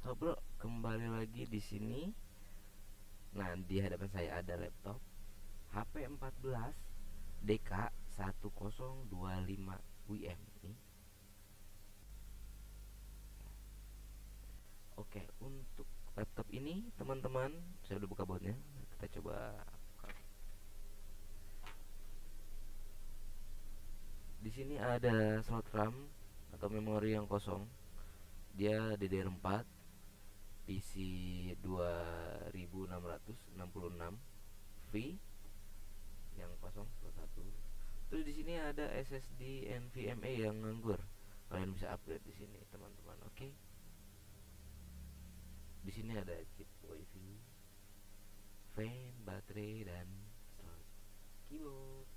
So bro, kembali lagi di sini. Nah, di hadapan saya ada laptop HP 14 DK 1025 WM ini. Oke, untuk laptop ini teman-teman, saya udah buka bautnya. Kita coba buka. Di sini ada slot RAM atau memori yang kosong. Dia DDR4, PC 2666 V yang kosong slot 1. Terus di sini ada SSD NVMe yang nganggur. Kalian bisa upgrade di sini, teman-teman. Oke. Di sini ada chip WiFi, fan, baterai dan slot keyboard.